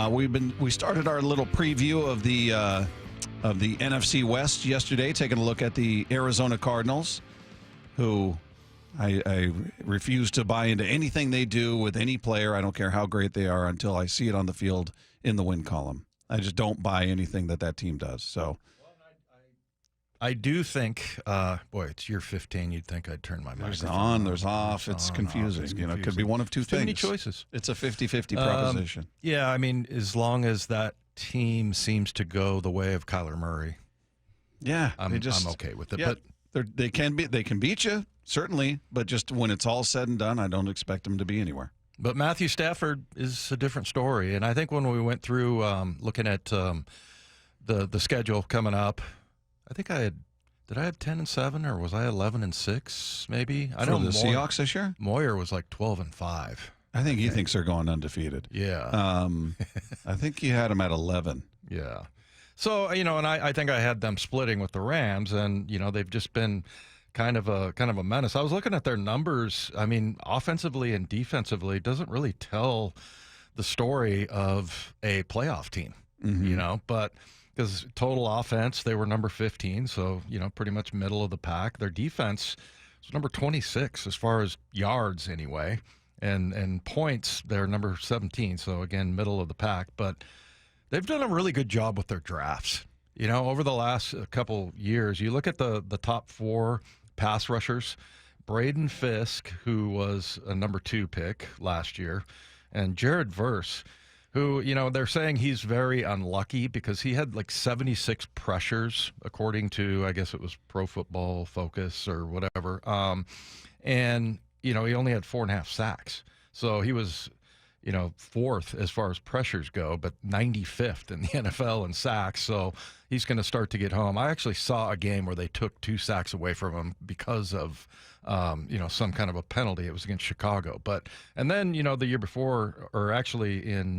We started our little preview of the NFC West yesterday, taking a look at the Arizona Cardinals, who I refuse to buy into anything they do with any player. I don't care how great they are until I see it on the field in the win column. I just don't buy anything that team does. So. I do think, boy, it's year 15. You'd think I'd turn my microphone There's on, there's off. It's confusing. It could be one of two things. Too many choices. It's a 50-50 proposition. Yeah, I mean, as long as that team seems to go the way of Kyler Murray, yeah, I'm okay with it. Yeah, but they can beat you, certainly, but just when it's all said and done, I don't expect them to be anywhere. But Matthew Stafford is a different story, and I think when we went through looking at the schedule coming up, I think did I have 10-7 or was I 11-6 maybe? I know the Seahawks this year? Moyer was like 12-5. I think he thinks they're going undefeated. Yeah. I think he had them at 11. Yeah. So, and I think I had them splitting with the Rams, and, they've just been kind of a menace. I was looking at their numbers. I mean, offensively and defensively, it doesn't really tell the story of a playoff team, but because total offense, they were number 15, so, pretty much middle of the pack. Their defense was number 26 as far as yards anyway, and points, they're number 17, so, again, middle of the pack. But they've done a really good job with their drafts. Over the last couple years, you look at the top 4 pass rushers, Braden Fisk, who was a number 2 pick last year, and Jared Verse, who, they're saying he's very unlucky because he had like 76 pressures, according to, I guess it was Pro Football Focus or whatever. And, he only had 4.5 sacks. So he was, 4th as far as pressures go, but 95th in the NFL in sacks. So he's going to start to get home. I actually saw a game where they took 2 sacks away from him because of, some kind of a penalty. It was against Chicago. And then, the year before, or actually in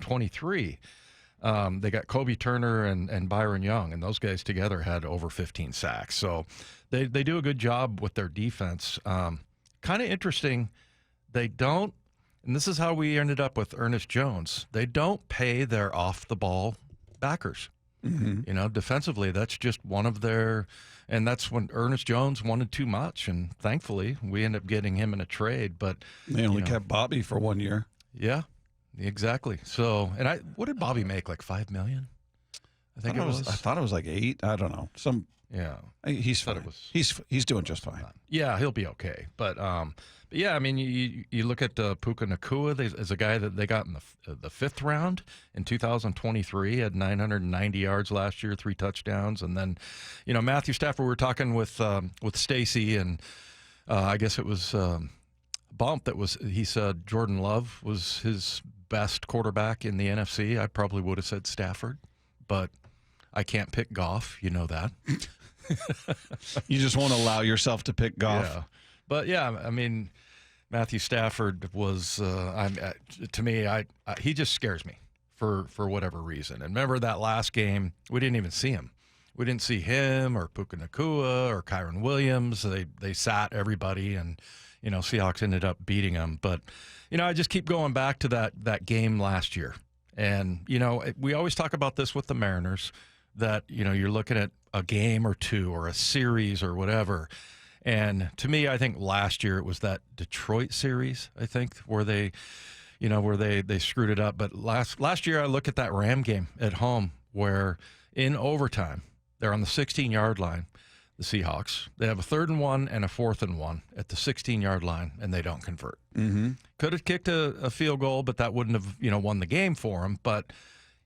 23, they got Kobe Turner and Byron Young, and those guys together had over 15 sacks. So they do a good job with their defense. Kind of interesting. They don't, and this is how we ended up with Ernest Jones, they don't pay their off-the-ball backers. Mm-hmm. Defensively, that's just one of their, and that's when Ernest Jones wanted too much, and thankfully we ended up getting him in a trade. But they only kept Bobby for 1 year. Yeah, exactly. So, and what did Bobby make? Like $5 million? I think it was. I thought it was like 8. I don't know. Yeah, he's fine. He's doing just fine. Yeah, he'll be okay. But yeah, I mean, you look at Puka Nacua as a guy that they got in the 5th round in 2023. Had 990 yards last year, 3 touchdowns, and then, Matthew Stafford. We were talking with Stacy, and I guess it was Bump that was. He said Jordan Love was his best quarterback in the NFC. I probably would have said Stafford, but I can't pick Goff. You know that. You just won't allow yourself to pick Goff. Yeah. But yeah, I mean, Matthew Stafford was to me, he just scares me for whatever reason. And remember that last game, we didn't even see him. We didn't see him or Puka Nacua or Kyron Williams. They sat everybody, and Seahawks ended up beating them. But I just keep going back to that game last year, and we always talk about this with the Mariners, that you're looking at a game or two or a series or whatever. And to me, I think last year it was that Detroit series, I think, where they screwed it up. But last year I look at that Ram game at home where in overtime, they're on the 16-yard line, the Seahawks. They have a 3rd and 1 and a 4th and 1 at the 16-yard line, and they don't convert. Mm-hmm. Could have kicked a field goal, but that wouldn't have, won the game for them. But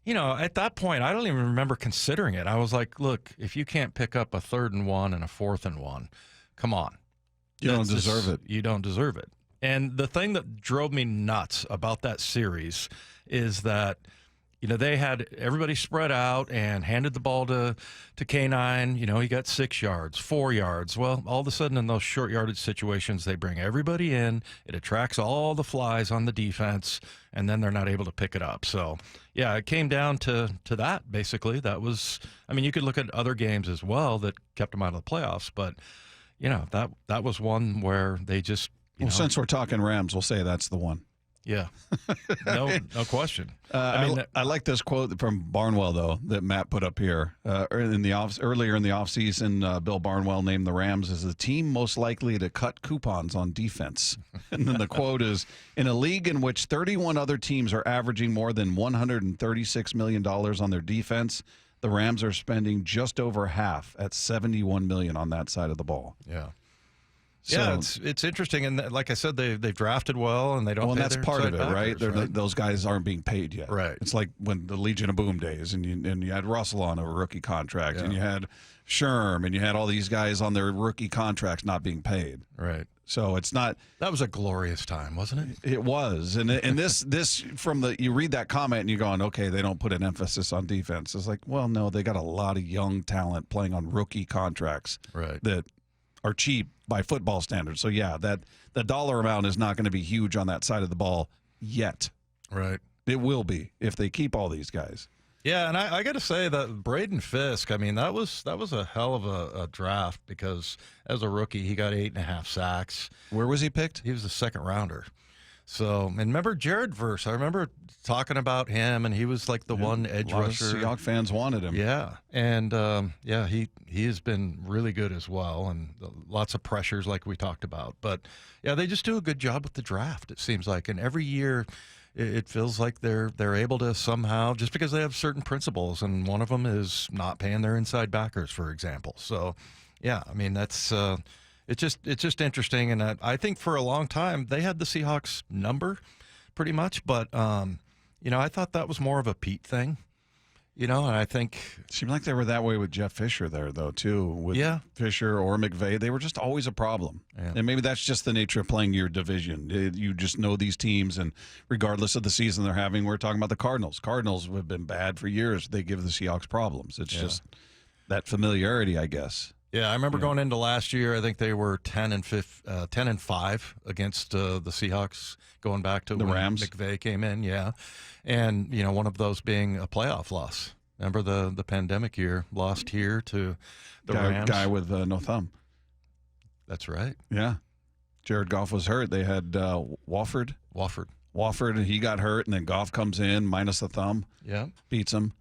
at that point, I don't even remember considering it. I was like, look, if you can't pick up a 3rd and 1 and a 4th and 1, come on. You don't deserve it. You don't deserve it. And the thing that drove me nuts about that series is that, they had everybody spread out and handed the ball to K9. He got 6 yards, 4 yards. Well, all of a sudden in those short yardage situations, they bring everybody in. It attracts all the flies on the defense, and then they're not able to pick it up. So, yeah, it came down to that, basically. That was, I mean, you could look at other games as well that kept them out of the playoffs, but, that was one where they just, since we're talking Rams, we'll say that's the one. Yeah, no question. I like this quote from Barnwell, though, that Matt put up here. Earlier in the offseason, Bill Barnwell named the Rams as the team most likely to cut coupons on defense. And then the quote is, in a league in which 31 other teams are averaging more than $136 million on their defense, the Rams are spending just over half at $71 million on that side of the ball. Yeah. So, yeah, it's interesting, and like I said, they've drafted well, and they don't. Well, pay and that's their part of it, inside right? backers, right? Those guys aren't being paid yet. Right. It's like when the Legion of Boom days, and you had Russell on a rookie contract, and you had Sherm, and you had all these guys on their rookie contracts not being paid. Right. So it's not. That was a glorious time, wasn't it? It was, and this from you read that comment and you're going, okay, they don't put an emphasis on defense. It's like, well, no, they got a lot of young talent playing on rookie contracts, right? That are cheap by football standards. So yeah, that the dollar amount is not going to be huge on that side of the ball yet. Right. It will be if they keep all these guys. Yeah, and I got to say that Braden Fisk, I mean, that was a hell of a draft because as a rookie, he got 8.5 sacks. Where was he picked? He was a second rounder. So, and remember Jared Verse? I remember talking about him, and he was like the one edge rusher. Seahawks fans wanted him. Yeah, and he has been really good as well, and lots of pressures like we talked about. But yeah, they just do a good job with the draft. It seems like, and every year it feels like they're able to somehow, just because they have certain principles, and one of them is not paying their inside backers, for example. So, yeah, I mean that's. It's just interesting, and I think for a long time they had the Seahawks number, pretty much. But I thought that was more of a Pete thing, and I think it seemed like they were that way with Jeff Fisher there, though, too. With Fisher or McVay, they were just always a problem. Yeah. And maybe that's just the nature of playing your division. You just know these teams, and regardless of the season they're having, we're talking about the Cardinals. Cardinals have been bad for years. They give the Seahawks problems. It's just that familiarity, I guess. Yeah, I remember going into last year. I think they were 10-5 against the Seahawks, going back to the when Rams. McVay came in. Yeah, and one of those being a playoff loss. Remember the pandemic year, lost here to the Rams. Guy with no thumb. That's right. Yeah, Jared Goff was hurt. They had Wofford, and he got hurt, and then Goff comes in minus the thumb. Yeah, beats him.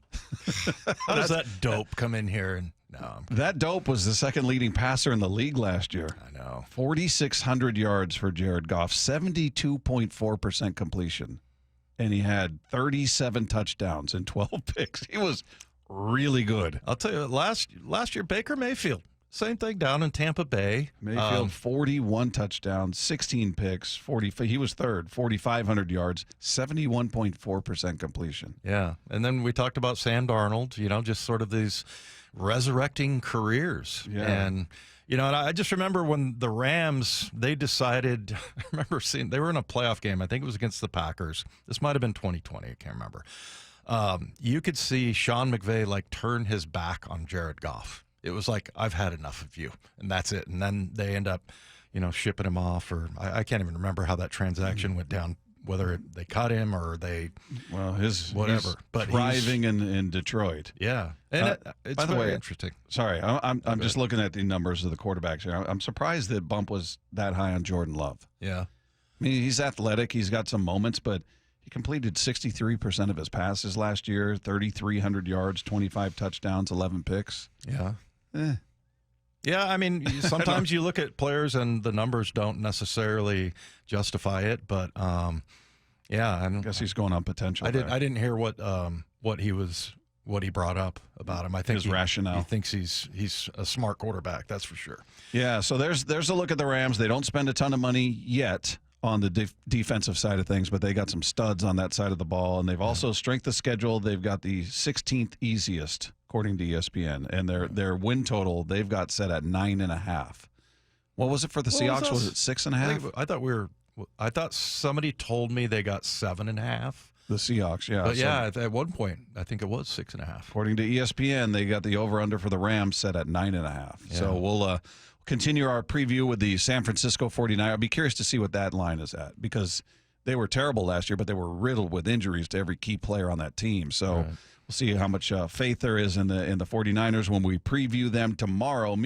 How does that dope come in here and? No. That dope was the second leading passer in the league last year. I know. 4,600 yards for Jared Goff, 72.4% completion. And he had 37 touchdowns and 12 picks. He was really good. I'll tell you, last year, Baker Mayfield, same thing down in Tampa Bay. Mayfield, 41 touchdowns, 16 picks, he was third, 4,500 yards, 71.4% completion. Yeah. And then we talked about Sam Darnold, just sort of these resurrecting careers. Yeah. And I just remember when the Rams, they decided, I remember seeing, they were in a playoff game. I think it was against the Packers. This might have been 2020. I can't remember. You could see Sean McVay turn his back on Jared Goff. It was like, I've had enough of you, and that's it. And then they end up, shipping him off, or I can't even remember how that transaction went down, whether they cut him or they, he's but thriving in Detroit. Yeah, and it's by the way, interesting. Sorry, I'm just looking at the numbers of the quarterbacks here. I'm surprised that Bump was that high on Jordan Love. Yeah, I mean, he's athletic. He's got some moments, but he completed 63% of his passes last year, 3,300 yards, 25 touchdowns, 11 picks. Yeah. Yeah, I mean, sometimes you look at players and the numbers don't necessarily justify it, but I guess he's going on potential. I didn't hear what he brought up about him. I think his rationale. He thinks he's a smart quarterback. That's for sure. Yeah. So there's a look at the Rams. They don't spend a ton of money yet on the defensive side of things, but they got some studs on that side of the ball, and they've also strength of schedule. They've got the 16th easiest, according to ESPN, and their win total they've got set at 9.5. What was it for the Seahawks? Was it 6.5? I thought somebody told me they got 7.5. The Seahawks, yeah. But at one point, I think it was 6.5. According to ESPN, they got the over/under for the Rams set at 9.5. Yeah. So we'll continue our preview with the San Francisco 49ers. I'll be curious to see what that line is at, because they were terrible last year, but they were riddled with injuries to every key player on that team. So we'll see how much faith there is in the 49ers when we preview them tomorrow.